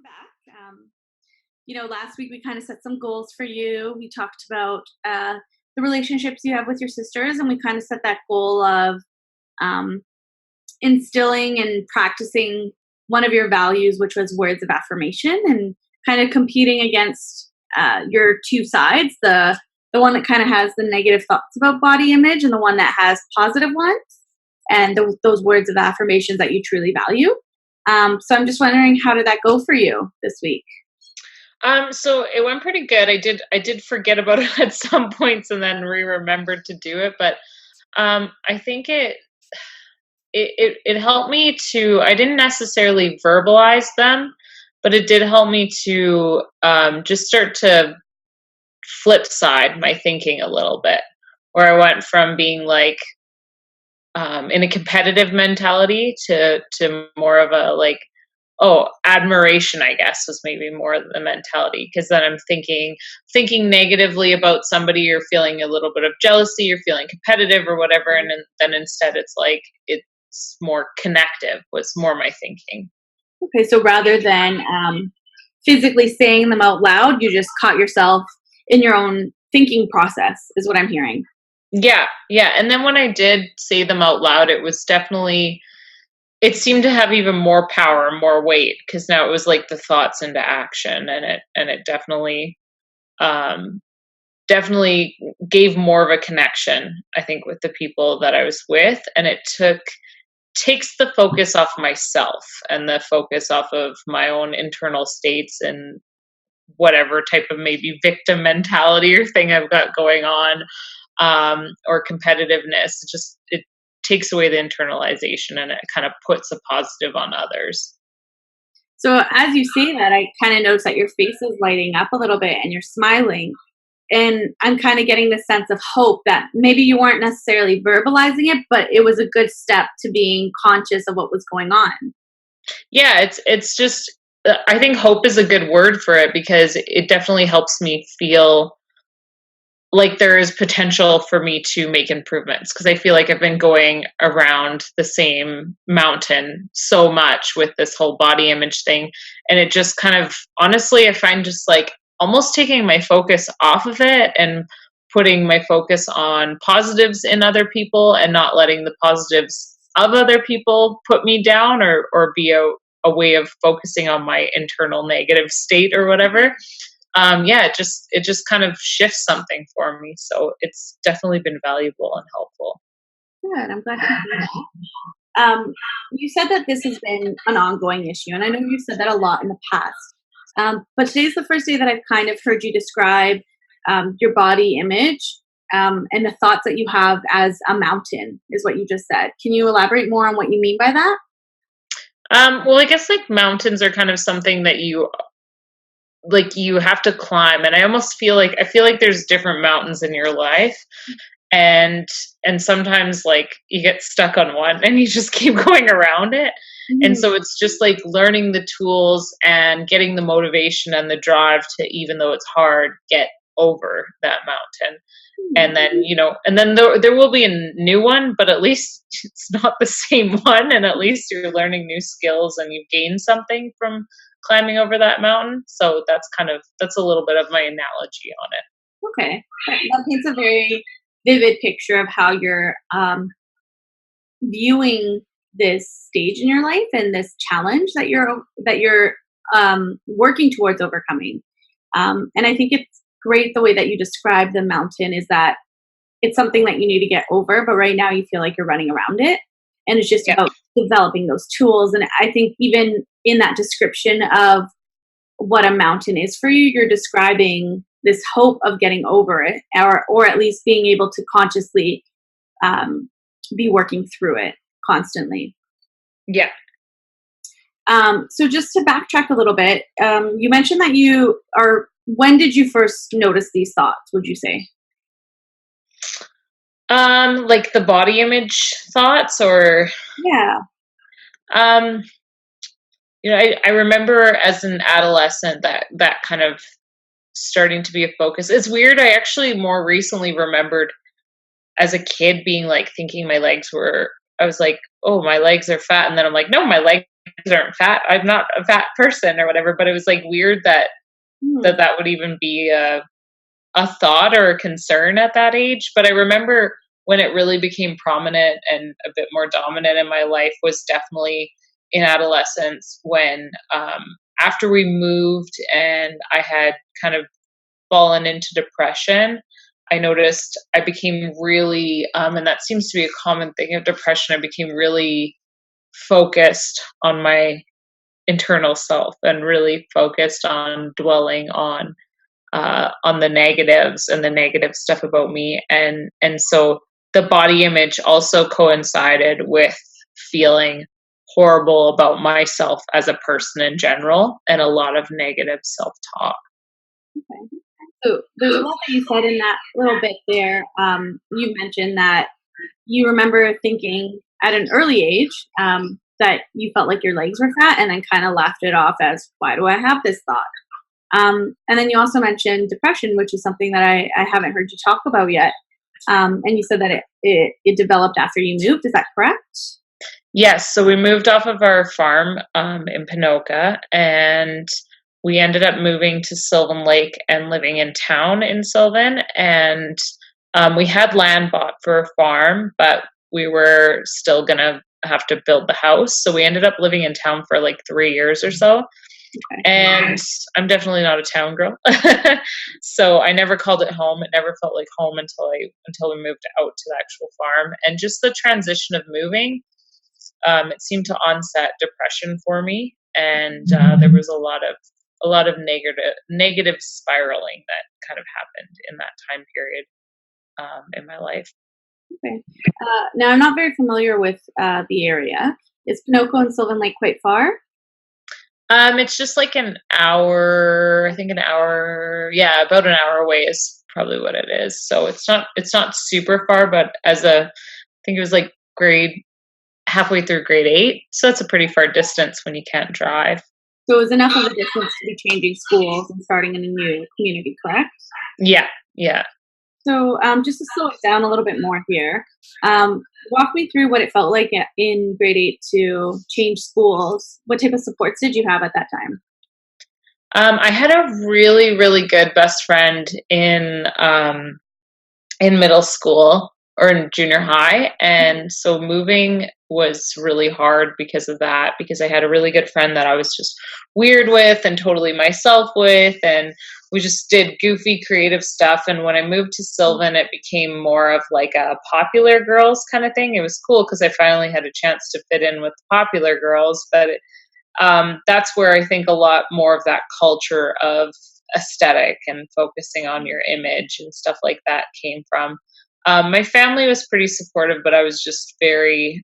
back. Last week we kind of set some goals for you. We talked about the relationships you have with your sisters, and we kind of set that goal of um, instilling and practicing one of your values, which was words of affirmation, and kind of competing against your two sides, the one that kind of has the negative thoughts about body image and the one that has positive ones, and those words of affirmations that you truly value. So I'm just wondering, how did that go for you this week? So it went pretty good. I did forget about it at some points and then remembered to do it, but I think it helped me to. I didn't necessarily verbalize them, but it did help me to just start to flip side my thinking a little bit, where I went from being like in a competitive mentality to more of a like, oh, admiration, I guess, was maybe more the mentality, because then I'm thinking negatively about somebody, you're feeling a little bit of jealousy, you're feeling competitive or whatever, and then instead it's like it's more connective was more my thinking. Okay, so rather than physically saying them out loud, you just caught yourself in your own thinking process, is what I'm hearing. Yeah, yeah. And then when I did say them out loud, it was definitely, it seemed to have even more power, more weight, because now it was like the thoughts into action, and it um definitely gave more of a connection, I think, with the people that I was with, and it takes the focus off myself and the focus off of my own internal states and whatever type of maybe victim mentality or thing I've got going on, or competitiveness. It takes away the internalization, and it kind of puts a positive on others. So as you say that, I kind of notice that your face is lighting up a little bit and you're smiling. And I'm kind of getting this sense of hope that maybe you weren't necessarily verbalizing it, but it was a good step to being conscious of what was going on. Yeah, it's just, I think hope is a good word for it, because it definitely helps me feel like there is potential for me to make improvements, because I feel like I've been going around the same mountain so much with this whole body image thing, and it just kind of, honestly, I find just like almost taking my focus off of it and putting my focus on positives in other people, and not letting the positives of other people put me down, or be a way of focusing on my internal negative state or whatever. Yeah, it just kind of shifts something for me. So it's definitely been valuable and helpful. Good. I'm glad to hear that. You said that this has been an ongoing issue, and I know you've said that a lot in the past. But today's the first day that I've kind of heard you describe your body image and the thoughts that you have as a mountain, is what you just said. Can you elaborate more on what you mean by that? Well, I guess like mountains are kind of something that you have to climb, and I feel like there's different mountains in your life, and sometimes like you get stuck on one and you just keep going around it. And Mhm. so it's just like learning the tools and getting the motivation and the drive to, even though it's hard, get over that mountain. And then, there will be a new one, but at least it's not the same one, and at least you're learning new skills and you've gained something from climbing over that mountain. So that's a little bit of my analogy on it. Okay. That paints a very vivid picture of how you're viewing this stage in your life and this challenge that you're working towards overcoming. And I think it's great the way that you describe the mountain is that it's something that you need to get over, but right now you feel like you're running around it. And it's just Yeah. about developing those tools. And I think even in that description of what a mountain is for you, you're describing this hope of getting over it, or at least being able to consciously um, be working through it constantly. Yeah. So just to backtrack a little bit, you mentioned that you are. When did you first notice these thoughts? Would you say? Like the body image thoughts, or Yeah. um I remember as an adolescent that kind of starting to be a focus. It's weird. I actually more recently remembered as a kid being like thinking my legs were, I was like, oh, my legs are fat. And then I'm like, no, my legs aren't fat. I'm not a fat person or whatever. But it was like weird that Hmm. that would even be a thought or a concern at that age. But I remember when it really became prominent and a bit more dominant in my life was definitely in adolescence when after we moved and I had kind of fallen into depression. I noticed I became really, and that seems to be a common thing of depression, I became really focused on my internal self and really focused on dwelling on the negatives and the negative stuff about me, and so the body image also coincided with feeling horrible about myself as a person in general and a lot of negative self-talk. Okay. So there's a lot that you said in that little bit there. You mentioned that you remember thinking at an early age that you felt like your legs were fat, and then kind of laughed it off as, "Why do I have this thought?" And then you also mentioned depression, which is something that I haven't heard you talk about yet. And you said that it developed after you moved. Is that correct? Yes, so we moved off of our farm in Pinoca, and we ended up moving to Sylvan Lake and living in town in Sylvan. And we had land bought for a farm, but we were still gonna have to build the house. So we ended up living in town for like 3 years or so. Okay. And I'm definitely not a town girl. So I never called it home. It never felt like home until we moved out to the actual farm. And just the transition of moving, it seemed to onset depression for me, and there was a lot of negative spiraling that kind of happened in that time period in my life. Okay. Now I'm not very familiar with the area. Is Pinocchio and Sylvan Lake quite far? It's just like an hour, I think an hour, yeah, about an hour away is probably what it is. So it's not super far, but I think it was like grade halfway through grade 8, so that's a pretty far distance when you can't drive. So it was enough of a distance to be changing schools and starting in a new community, correct? Yeah, yeah. So, just to slow it down a little bit more here, walk me through what it felt like in grade 8 to change schools. What type of supports did you have at that time? I had a really, really good best friend in middle school or in junior high. And so moving was really hard because of that, because I had a really good friend that I was just weird with and totally myself with. And we just did goofy creative stuff. And when I moved to Sylvan, it became more of like a popular girls kind of thing. It was cool because I finally had a chance to fit in with the popular girls. But that's where I think a lot more of that culture of aesthetic and focusing on your image and stuff like that came from. My family was pretty supportive, but I was just very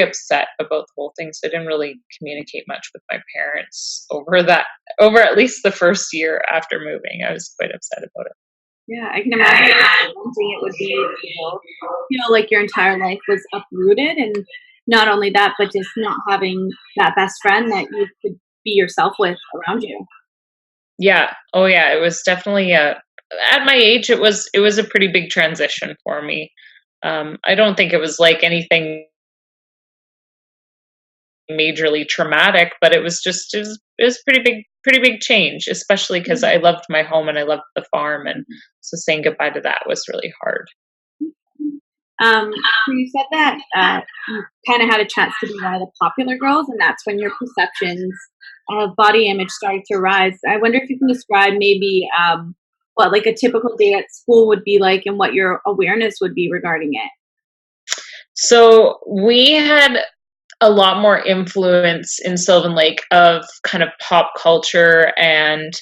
upset about the whole thing. So I didn't really communicate much with my parents over at least the first year after moving. I was quite upset about it. Yeah, I can imagine how daunting it would be to feel like your entire life was uprooted, and not only that, but just not having that best friend that you could be yourself with around you. Yeah. Oh yeah. It was definitely at my age. It was a pretty big transition for me. I don't think it was like anything majorly traumatic, but it was pretty big change, especially because I loved my home and I loved the farm, and so saying goodbye to that was really hard. So you said that you kind of had a chance to be one of the popular girls, and that's when your perceptions of body image started to rise. I wonder if you can describe maybe what like a typical day at school would be like, and what your awareness would be regarding it. So we had a lot more influence in Sylvan Lake of kind of pop culture and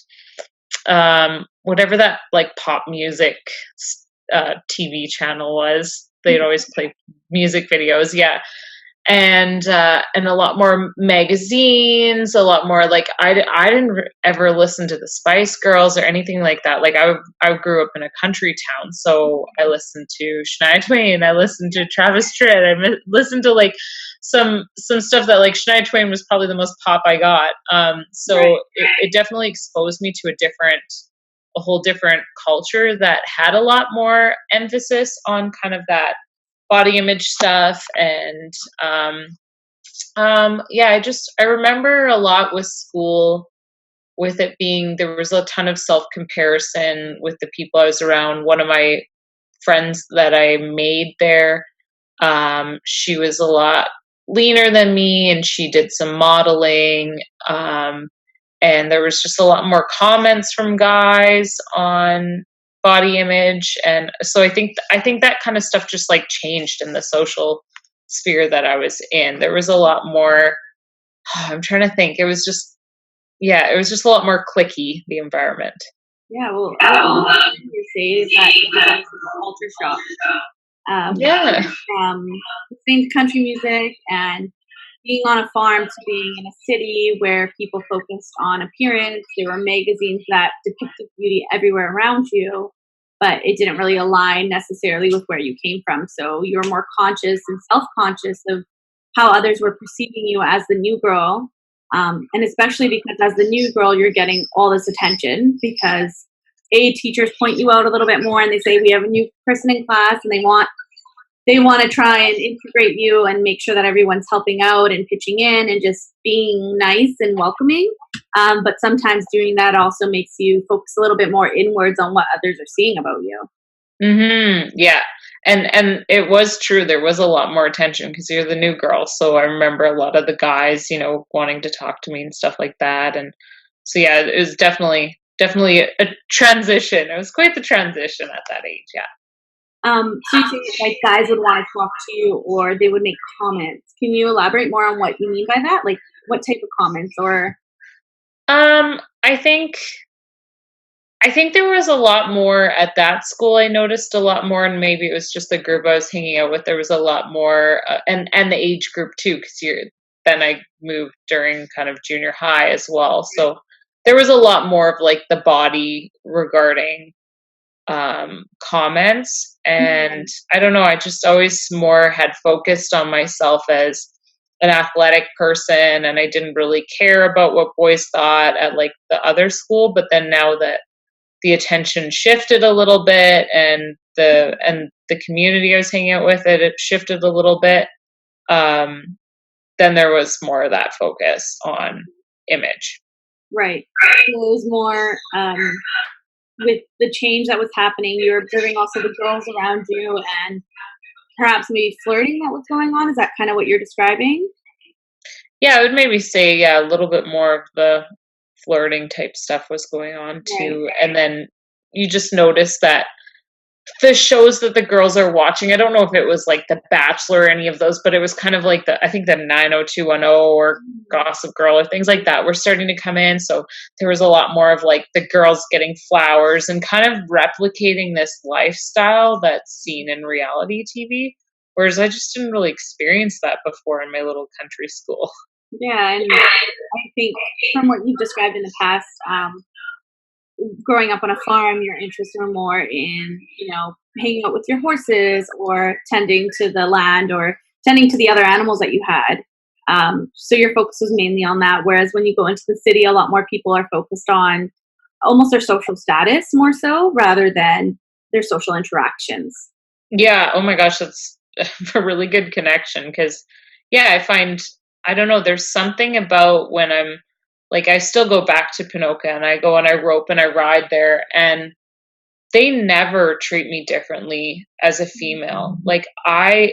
whatever that like pop music TV channel was. They'd always play music videos, yeah, and a lot more magazines, a lot more like I didn't ever listen to the Spice Girls or anything like that. Like I grew up in a country town, so I listened to Shania Twain, I listened to Travis Tritt, listened to like some stuff that like Shania Twain was probably the most pop I got. So Right. it definitely exposed me to a whole different culture that had a lot more emphasis on kind of that body image stuff and um Yeah, I remember a lot with school, with it being there was a ton of self comparison with the people I was around. One of my friends that I made there, she was a lot leaner than me, and she did some modeling. And there was just a lot more comments from guys on body image, and so I think that kind of stuff just like changed in the social sphere that I was in. There was a lot more. I'm trying to think. It was just, yeah, it was just a lot more clicky, the environment. Yeah, well, a lot of people say is that it was also a culture shock. Yeah. From listening to country music and being on a farm to being in a city where people focused on appearance. There were magazines that depicted beauty everywhere around you, but it didn't really align necessarily with where you came from. So you were more conscious and self conscious of how others were perceiving you as the new girl. And especially because as the new girl, you're getting all this attention because teachers point you out a little bit more and they say we have a new person in class and they want to try and integrate you and make sure that everyone's helping out and pitching in and just being nice and welcoming. But sometimes doing that also makes you focus a little bit more inwards on what others are seeing about you. Yeah. And it was true. There was a lot more attention because you're the new girl. So I remember a lot of the guys, wanting to talk to me and stuff like that. And so yeah, it was definitely a transition. It was quite the transition at that age. Yeah. So you say like guys would want to talk to you or they would make comments. Can you elaborate more on what you mean by that? Like what type of comments or Um, I think I think there was a lot more at that school. I noticed a lot more, and maybe it was just the group I was hanging out with. There was a lot more, and the age group too, because you're. Then I moved during kind of junior high as well, so there was a lot more of like the body regarding comments, and I don't know. I just always more had focused on myself as an athletic person, and I didn't really care about what boys thought at like the other school. But then now that the attention shifted a little bit, and the community I was hanging out with, it shifted a little bit, um, then there was more of that focus on image. right? So it was more with the change that was happening. You were observing also the girls around you and perhaps maybe flirting that was going on. Is that kind of what you're describing? Yeah, I would maybe say, yeah, a little bit more of the flirting type stuff was going on Right. too. And then you just notice that the shows that the girls are watching, I don't know if it was like The Bachelor or any of those, but it was kind of like I think the 90210 or Gossip Girl or things like that were starting to come in. So there was a lot more of like the girls getting flowers and kind of replicating this lifestyle that's seen in reality TV. Whereas I just didn't really experience that before in my little country school. Yeah, and I think from what you've described in the past, growing up on a farm, your interests were more in, hanging out with your horses or tending to the land or tending to the other animals that you had. So your focus was mainly on that. Whereas when you go into the city, a lot more people are focused on almost their social status more so rather than their social interactions. Yeah, oh my gosh, that's a really good connection because, yeah, I don't know, there's something about when I'm like, I still go back to Pinoca and I go and I rope and I ride there, and they never treat me differently as a female. Like, I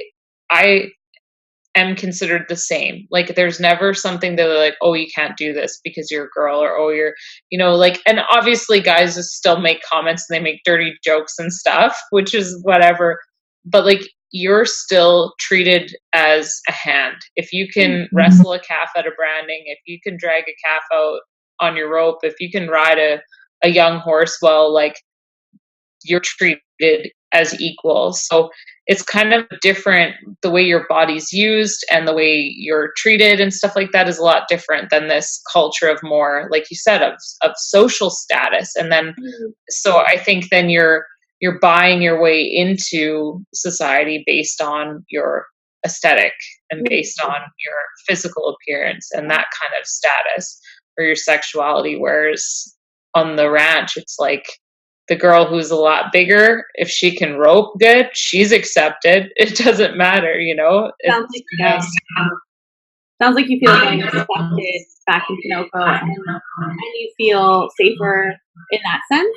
am considered the same. Like, there's never something that they're like, oh, you can't do this because you're a girl, or oh, you're, like, and obviously guys just still make comments and they make dirty jokes and stuff, which is whatever. But like, you're still treated as a hand. If you can wrestle a calf at a branding, if you can drag a calf out on your rope, if you can ride a young horse well, like, you're treated as equal. So it's kind of different. The way your body's used and the way you're treated and stuff like that is a lot different than this culture of more, like you said, of social status. And then, Mhm. so I think then you're buying your way into society based on your aesthetic and based on your physical appearance and that kind of status or your sexuality. Whereas on the ranch, it's like the girl who's a lot bigger, if she can rope good, she's accepted. It doesn't matter, Sounds It's like kind of, Sounds like you feel very accepted back in Pinocchio, and you feel safer in that sense.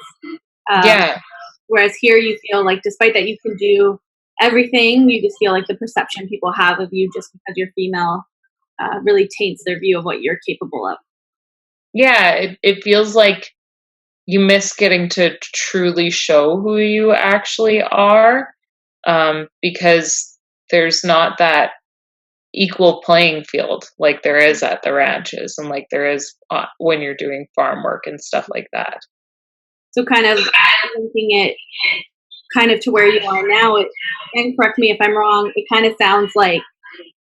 Um, Yeah. Whereas here, you feel like despite that you can do everything, you just feel like the perception people have of you just because you're female really taints their view of what you're capable of. Yeah, it feels like you miss getting to truly show who you actually are, because there's not that equal playing field like there is at the ranches and like there is when you're doing farm work and stuff like that. So, kind of linking it kind of to where you are now, and correct me if I'm wrong, it kind of sounds like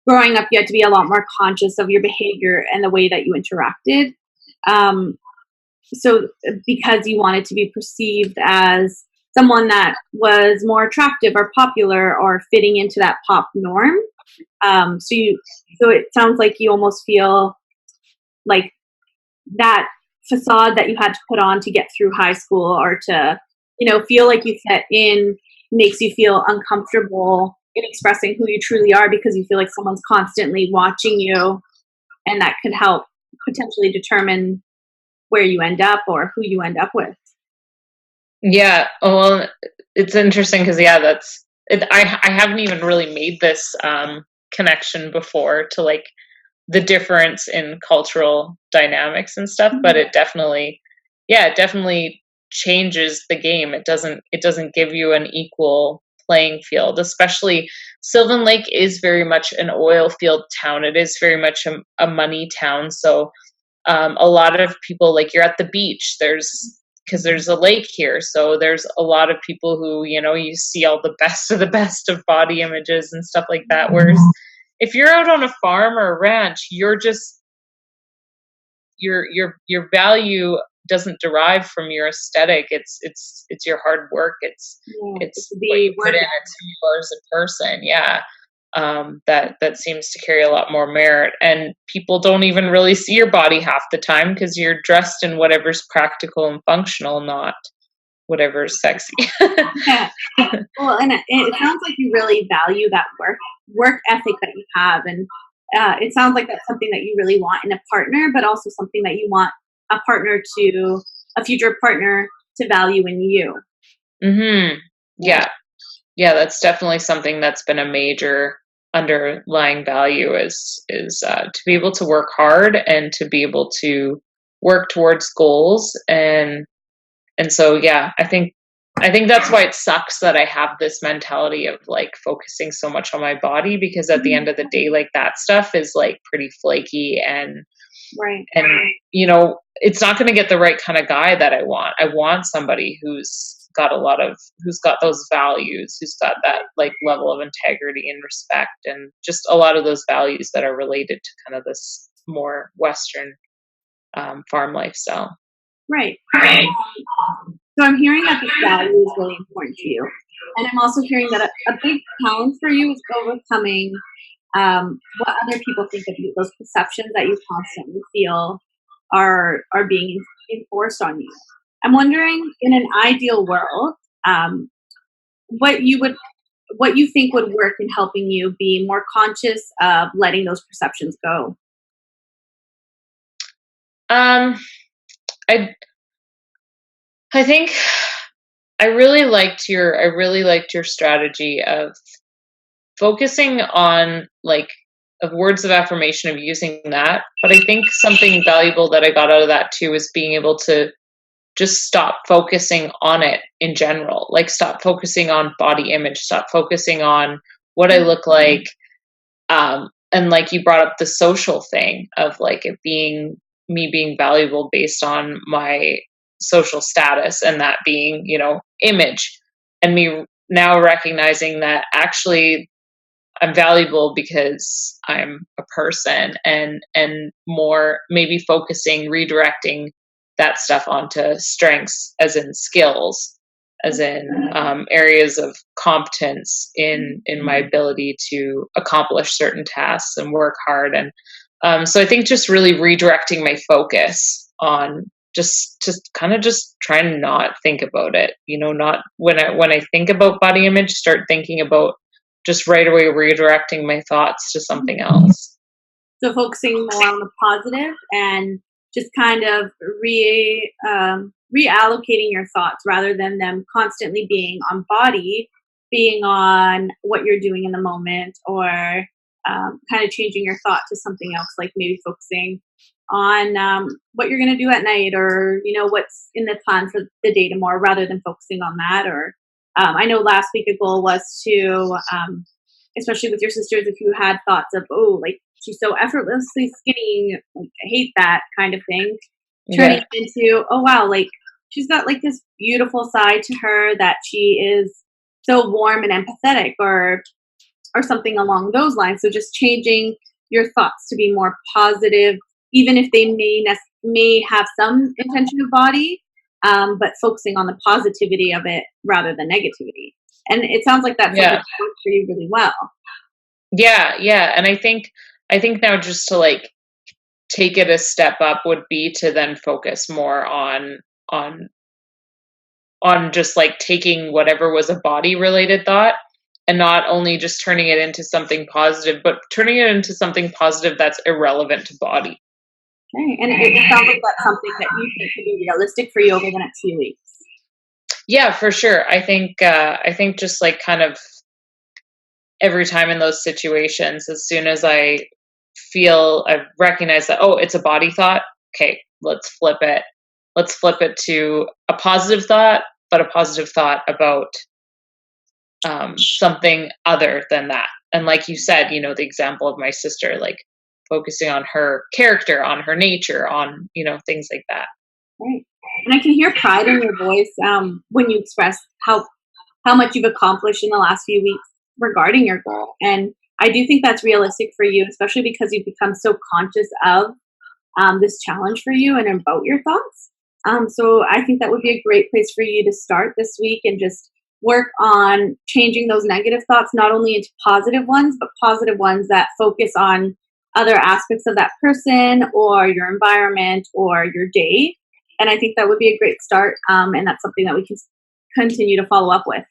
growing up, you had to be a lot more conscious of your behavior and the way that you interacted. Um, so, because you wanted to be perceived as someone that was more attractive or popular or fitting into that pop norm. So it sounds like you almost feel like that facade that you had to put on to get through high school or to, feel like you fit in makes you feel uncomfortable in expressing who you truly are because you feel like someone's constantly watching you and that could help potentially determine where you end up or who you end up with. Yeah, well, it's interesting because yeah, that's it. I haven't even really made this connection before to like the difference in cultural dynamics and stuff, but Mhm. it definitely, yeah, it definitely changes the game. It doesn't give you an equal playing field, especially Sylvan Lake is very much an oil field town. It is very much a money town. So a lot of people, like, you're at the beach, there's because there's a lake here, so there's a lot of people who, you see all the best of the best of body images and stuff like that, whereas if you're out on a farm or a ranch, you're just your value doesn't derive from your aesthetic. It's your hard work. it's Yeah, it's it's what you the put work. in. It's who you are as a person. Yeah. That seems to carry a lot more merit, and people don't even really see your body half the time because you're dressed in whatever's practical and functional, not whatever's sexy. Yeah. Well, and it sounds like you really value that work ethic that you have, and it sounds like that's something that you really want in a partner, but also something that you want a future partner to value in you. Hmm. Yeah. Yeah. Yeah, that's definitely something that's been a major underlying value is to be able to work hard and to be able to work towards goals. And so yeah, I think that's why it sucks that I have this mentality of like focusing so much on my body, because at the Mhm. end of the day, like, that stuff is like pretty flaky, Right. and it's not going to get the right kind of guy that I want somebody who's got those values, who's got that like level of integrity and respect, and just a lot of those values that are related to kind of this more Western farm lifestyle. Right. So I'm hearing that this value is really important to you, and I'm also hearing that a big challenge for you is overcoming what other people think of you, those perceptions that you constantly feel are being enforced on you. I'm wondering, in an ideal world, um, what you would what you think would work in helping you be more conscious of letting those perceptions go. um i I think I really liked your strategy of focusing on, like, of words of affirmation, of using that. But I think something valuable that I got out of that too is being able to just stop focusing on it in general. Like, stop focusing on body image, stop focusing on what I look like. And like, you brought up the social thing of like it being me being valuable based on my social status, and that being, image, and me now recognizing that actually I'm valuable because I'm a person, and more maybe focusing, redirecting that stuff onto strengths, as in skills, as in areas of competence in my ability to accomplish certain tasks and work hard. And so I think just really redirecting my focus on just kind of just try and not think about it. Not when I think about body image, start thinking about just right away redirecting my thoughts to something else. So focusing more on the positive and just kind of reallocating your thoughts rather than them constantly being on body, being on what you're doing in the moment, or kind of changing your thought to something else, like maybe focusing on what you're going to do at night, or what's in the plan for the day tomorrow, rather than focusing on that. Or I know last week a goal was to, especially with your sisters, if you had thoughts of, oh, like she's so effortlessly skinny, like I hate that kind of thing, turning Yeah. it into, oh wow, like she's got like this beautiful side to her, that she is so warm and empathetic, or something along those lines. So just changing your thoughts to be more positive, even if they may have some intention of body, but focusing on the positivity of it rather than negativity. And it sounds like that's something Yeah. that works for you really well. Yeah, yeah. And I think now just to like take it a step up would be to then focus more on on just like taking whatever was a body related thought and not only just turning it into something positive, but turning it into something positive that's irrelevant to body. Okay. And it sounds like that's something that you think could be realistic for you over the next few weeks. Yeah, for sure. I think just like kind of every time in those situations, as soon as I recognize that, oh, it's a body thought, okay, let's flip it. Let's flip it to a positive thought, but a positive thought about something other than that. And like you said, the example of my sister, like focusing on her character, on her nature, on, things like that. Right. And I can hear pride in your voice when you express how much you've accomplished in the last few weeks regarding your goal. And I do think that's realistic for you, especially because you've become so conscious of this challenge for you and about your thoughts. So I think that would be a great place for you to start this week, and just work on changing those negative thoughts not only into positive ones, but positive ones that focus on other aspects of that person or your environment or your day. And I think that would be a great start. And that's something that we can continue to follow up with.